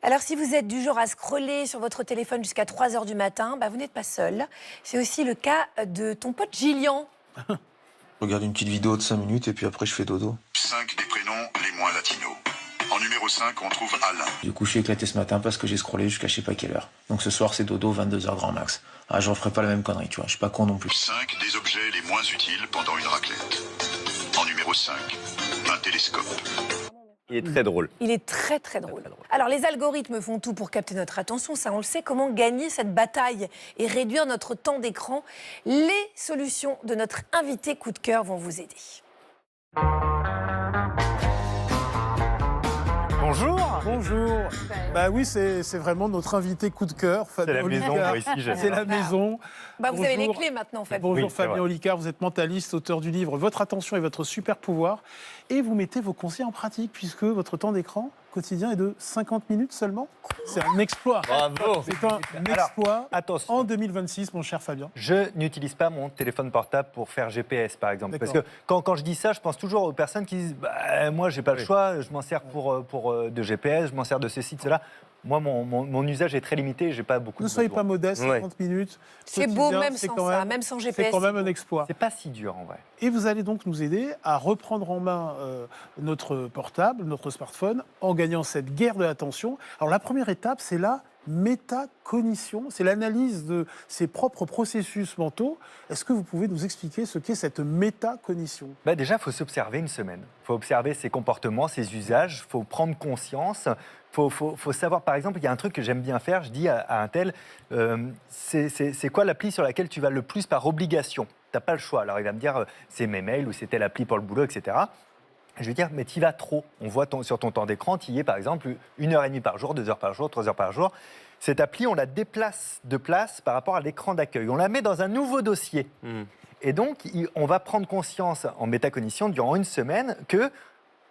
Alors, si vous êtes du genre à scroller sur votre téléphone jusqu'à 3 heures du matin, vous n'êtes pas seul. C'est aussi le cas de ton pote Gillian. Je regarde une petite vidéo de 5 minutes et puis après je fais dodo. 5 des prénoms les moins latinos. En numéro 5, on trouve Alain. Du coup, je suis éclaté ce matin parce que j'ai scrollé jusqu'à je sais pas quelle heure. Donc ce soir, c'est dodo, 22 heures grand max. Ah, je referai pas la même connerie, tu vois. Je suis pas con non plus. 5 des objets les moins utiles pendant une raclette. En numéro 5, un télescope. Il est très drôle. Il est très, très drôle. Alors, les algorithmes font tout pour capter notre attention, ça on le sait. Comment gagner cette bataille et réduire notre temps d'écran? Les solutions de notre invité coup de cœur vont vous aider. Bonjour. Bonjour. Bah oui, c'est vraiment notre invité coup de cœur. C'est la Fabien maison, Olicard. moi, ici, j'aime C'est bien. la maison. Vous avez les Bonjour. clés maintenant, Fabien. Bonjour Oui, c'est Fabien vrai. Olicard, vous êtes mentaliste, auteur du livre Votre attention et votre super pouvoir. Et vous mettez vos conseils en pratique puisque votre temps d'écran quotidien est de 50 minutes seulement. C'est un exploit. Bravo. C'est un Alors, exploit attention. en 2026, mon cher Fabien. Je n'utilise pas mon téléphone portable pour faire GPS, par exemple. Parce que D'accord. quand je dis ça, je pense toujours aux personnes qui disent moi, j'ai pas le choix, je m'en sers pour de GPS, je m'en sers de ceci, de cela. Moi, mon usage est très limité, j'ai pas beaucoup Ne de soyez besoins. pas modeste, Ouais. 50 minutes. C'est beau quotidien, même c'est sans quand ça, même sans GPS. C'est quand même c'est un beau. exploit. C'est pas si dur, en vrai. Et vous allez donc nous aider à reprendre en main notre portable, notre smartphone, en gagnant cette guerre de l'attention. Alors la première étape, c'est la métacognition, c'est l'analyse de ses propres processus mentaux. Est-ce que vous pouvez nous expliquer ce qu'est cette métacognition? Déjà, il faut s'observer une semaine. Il faut observer ses comportements, ses usages. Il faut prendre conscience. Il faut savoir, par exemple, il y a un truc que j'aime bien faire. Je dis à un tel, c'est quoi l'appli sur laquelle tu vas le plus par obligation? Tu n'as pas le choix. Alors, il va me dire, c'est mes mails ou c'est telle appli pour le boulot, etc. Je vais dire, mais tu y vas trop. On voit sur ton temps d'écran, tu y es par exemple 1h30 par jour, 2 heures par jour, 3 heures par jour. Cette appli, on la déplace de place par rapport à l'écran d'accueil. On la met dans un nouveau dossier. Et donc, on va prendre conscience en métacognition durant une semaine que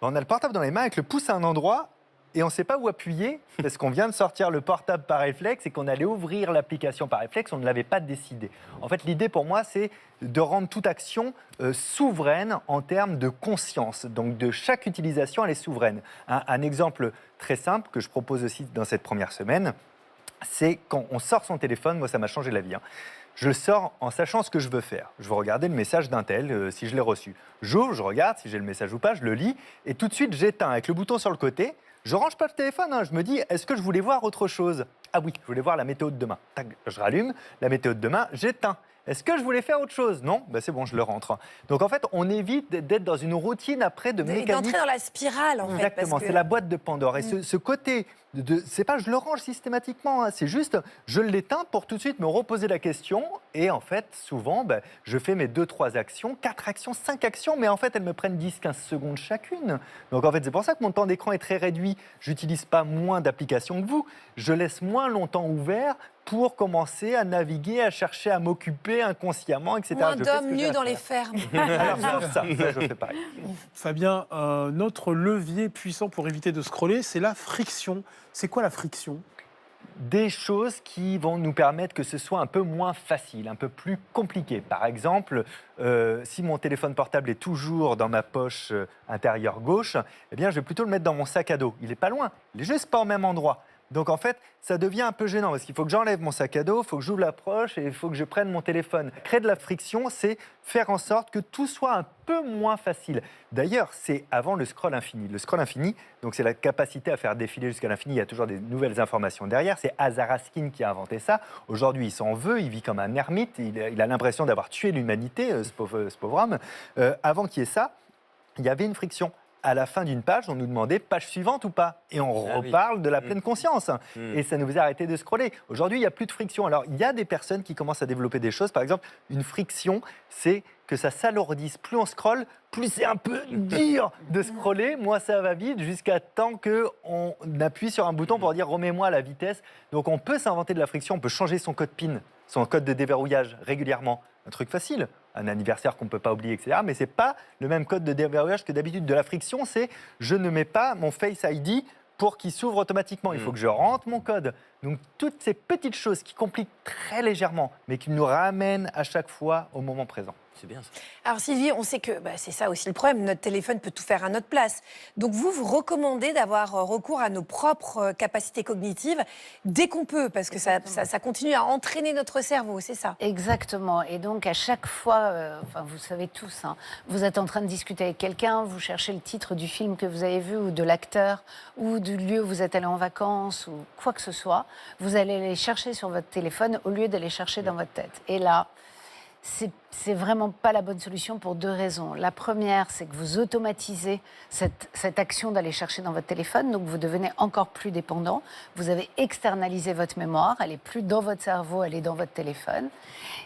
on a le portable dans les mains avec le pouce à un endroit et on ne sait pas où appuyer parce qu'on vient de sortir le portable par réflexe et qu'on allait ouvrir l'application par réflexe, on ne l'avait pas décidé. En fait, l'idée pour moi, c'est de rendre toute action souveraine en termes de conscience. Donc, de chaque utilisation, elle est souveraine. Un exemple très simple que je propose aussi dans cette première semaine, c'est quand on sort son téléphone, moi ça m'a changé la vie. Je le sors en sachant ce que je veux faire. Je veux regarder le message d'un tel, si je l'ai reçu. J'ouvre, je regarde si j'ai le message ou pas, je le lis, et tout de suite j'éteins avec le bouton sur le côté. Je range pas le téléphone, je me dis, est-ce que je voulais voir autre chose? Ah oui, je voulais voir la météo de demain. Tac, je rallume, la météo de demain, j'éteins. Est-ce que je voulais faire autre chose? Non, c'est bon, je le rentre. Donc en fait, on évite d'être dans une routine après de mécanique. D'entrer dans la spirale, en fait. Exactement, parce que- c'est la boîte de Pandore. Et ce côté, c'est pas je le range systématiquement, c'est juste je l'éteins pour tout de suite me reposer la question. Et en fait, souvent, je fais mes 2-3 actions, 4 actions, 5 actions, mais en fait, elles me prennent 10-15 secondes chacune. Donc en fait, c'est pour ça que mon temps d'écran est très réduit. J'utilise pas moins d'applications que vous. Je laisse moins longtemps ouvert pour commencer à naviguer, à chercher à m'occuper inconsciemment, etc. Moins Je fais ce d'hommes que j'ai nus à dans les faire. fermes. Alors, sauf ça, je fais pareil. Fabien, un autre levier puissant pour éviter de scroller, c'est la friction. C'est quoi la friction? Des choses qui vont nous permettre que ce soit un peu moins facile, un peu plus compliqué. Par exemple, si mon téléphone portable est toujours dans ma poche intérieure gauche, eh bien, je vais plutôt le mettre dans mon sac à dos. Il n'est pas loin, il n'est juste pas au même endroit. Donc en fait, ça devient un peu gênant parce qu'il faut que j'enlève mon sac à dos, il faut que j'ouvre la poche et il faut que je prenne mon téléphone. Créer de la friction, c'est faire en sorte que tout soit un peu moins facile. D'ailleurs, c'est avant le scroll infini. Le scroll infini, donc c'est la capacité à faire défiler jusqu'à l'infini. Il y a toujours des nouvelles informations derrière. C'est Hazar Haskin qui a inventé ça. Aujourd'hui, il s'en veut, il vit comme un ermite. Il a l'impression d'avoir tué l'humanité, ce pauvre homme. Avant qu'il y ait ça, il y avait une friction. À la fin d'une page, on nous demandait page suivante ou pas. Et on reparle de la pleine conscience. Et ça nous a arrêté de scroller. Aujourd'hui, il n'y a plus de friction. Alors, il y a des personnes qui commencent à développer des choses. Par exemple, une friction, c'est que ça s'alourdisse. Plus on scrolle, plus c'est un peu dur de scroller. Moi, ça va vite jusqu'à temps qu'on appuie sur un bouton pour dire remets-moi la vitesse. Donc, on peut s'inventer de la friction. On peut changer son code PIN, son code de déverrouillage régulièrement. Un truc facile, un anniversaire qu'on ne peut pas oublier, etc. Mais ce n'est pas le même code de déverrouillage que d'habitude. De la friction, c'est je ne mets pas mon Face ID pour qu'il s'ouvre automatiquement. Il faut que je rentre mon code. Donc, toutes ces petites choses qui compliquent très légèrement, mais qui nous ramènent à chaque fois au moment présent. C'est bien ça. Alors Sylvie, on sait que c'est ça aussi le problème, notre téléphone peut tout faire à notre place. Donc vous recommandez d'avoir recours à nos propres capacités cognitives dès qu'on peut, parce que ça continue à entraîner notre cerveau, c'est ça? Exactement. Et donc, à chaque fois, vous savez tous, hein, vous êtes en train de discuter avec quelqu'un, vous cherchez le titre du film que vous avez vu ou de l'acteur ou du lieu où vous êtes allé en vacances ou quoi que ce soit, vous allez les chercher sur votre téléphone au lieu d'aller chercher dans votre tête. Et là, c'est vraiment pas la bonne solution pour 2 raisons. La première, c'est que vous automatisez cette action d'aller chercher dans votre téléphone, donc vous devenez encore plus dépendant. Vous avez externalisé votre mémoire, elle est plus dans votre cerveau, elle est dans votre téléphone.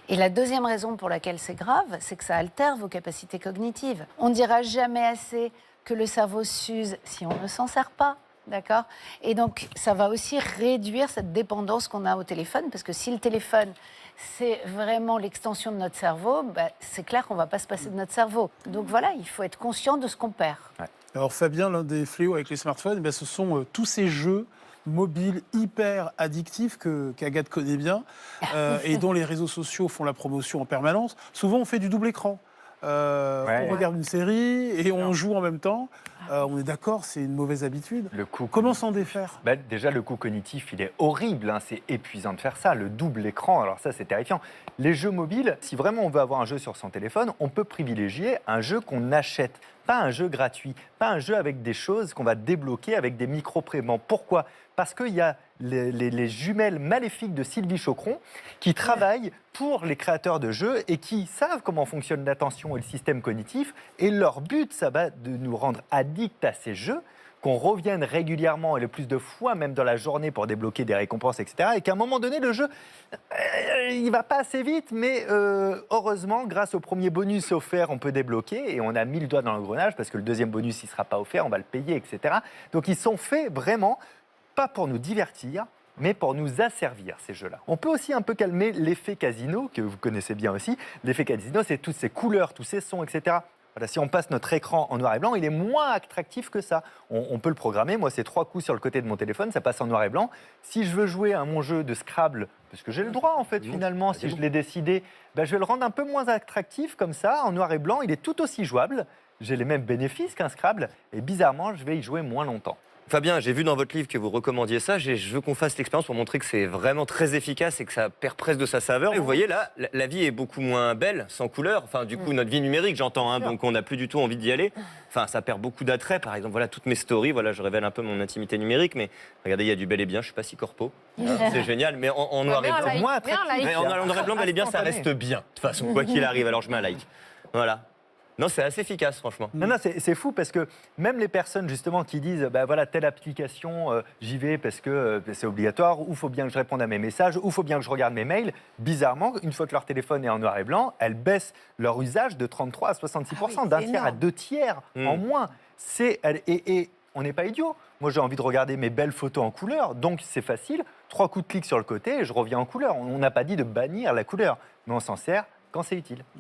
Et la deuxième raison pour laquelle c'est grave, c'est que ça altère vos capacités cognitives. On ne dira jamais assez que le cerveau s'use si on ne s'en sert pas. D'accord ? Et donc, ça va aussi réduire cette dépendance qu'on a au téléphone, parce que si le téléphone, c'est vraiment l'extension de notre cerveau, c'est clair qu'on ne va pas se passer de notre cerveau. Donc voilà, il faut être conscient de ce qu'on perd. Ouais. Alors Fabien, l'un des fléaux avec les smartphones, ce sont tous ces jeux mobiles hyper addictifs qu'Agathe connaît bien et dont les réseaux sociaux font la promotion en permanence. Souvent, on fait du double écran. On regarde une série et on joue en même temps. On est d'accord, c'est une mauvaise habitude. Comment s'en défaire ? Déjà, le coût cognitif, il est horrible. Hein. C'est épuisant de faire ça. Le double écran, alors ça, c'est terrifiant. Les jeux mobiles, si vraiment on veut avoir un jeu sur son téléphone, on peut privilégier un jeu qu'on achète. Pas un jeu gratuit, pas un jeu avec des choses qu'on va débloquer avec des micro-paiements. Pourquoi ? Parce qu'il y a les jumelles maléfiques de Sylvie Chocron qui travaillent pour les créateurs de jeux et qui savent comment fonctionne l'attention et le système cognitif. Et leur but, ça va de nous rendre addicts à ces jeux, qu'on revienne régulièrement et le plus de fois même dans la journée pour débloquer des récompenses, etc. Et qu'à un moment donné, le jeu, il va pas assez vite, mais heureusement, grâce au premier bonus offert, on peut débloquer et on a mis le doigt dans l'engrenage parce que le deuxième bonus, il sera pas offert, on va le payer, etc. Donc ils sont faits vraiment pas pour nous divertir, mais pour nous asservir, ces jeux-là. On peut aussi un peu calmer l'effet casino, que vous connaissez bien aussi. L'effet casino, c'est toutes ces couleurs, tous ces sons, etc. Voilà, si on passe notre écran en noir et blanc, il est moins attractif que ça. On peut le programmer. Moi, c'est 3 coups sur le côté de mon téléphone, ça passe en noir et blanc. Si je veux jouer à mon jeu de Scrabble, parce que j'ai le droit, en fait, finalement, si je l'ai décidé, je vais le rendre un peu moins attractif, comme ça, en noir et blanc. Il est tout aussi jouable. J'ai les mêmes bénéfices qu'un Scrabble. Et bizarrement, je vais y jouer moins longtemps. Fabien, j'ai vu dans votre livre que vous recommandiez ça. Je veux qu'on fasse l'expérience pour montrer que c'est vraiment très efficace et que ça perd presque de sa saveur. Et vous voyez là, la vie est beaucoup moins belle, sans couleur. Enfin, du coup, notre vie numérique, j'entends, hein, donc on n'a plus du tout envie d'y aller. Enfin, ça perd beaucoup d'attrait. Par exemple, voilà, toutes mes stories, voilà, je révèle un peu mon intimité numérique, mais regardez, il y a du bel et bien. Je suis pas si corpo. C'est génial, mais en noir et blanc, moins attractif. mais en noir et blanc, bel et bien, ça reste bien. De toute façon, quoi qu'il arrive, alors je mets un like. Voilà. Non, c'est assez efficace, franchement. Non, c'est fou parce que même les personnes justement qui disent voilà, telle application, j'y vais parce que c'est obligatoire, ou il faut bien que je réponde à mes messages, ou il faut bien que je regarde mes mails, bizarrement, une fois que leur téléphone est en noir et blanc, elles baissent leur usage de 33 à 66%, d'un tiers à 2 tiers en moins. Et on n'est pas idiot. Moi, j'ai envie de regarder mes belles photos en couleur, donc c'est facile. 3 coups de clic sur le côté et je reviens en couleur. On n'a pas dit de bannir la couleur, mais on s'en sert quand c'est utile.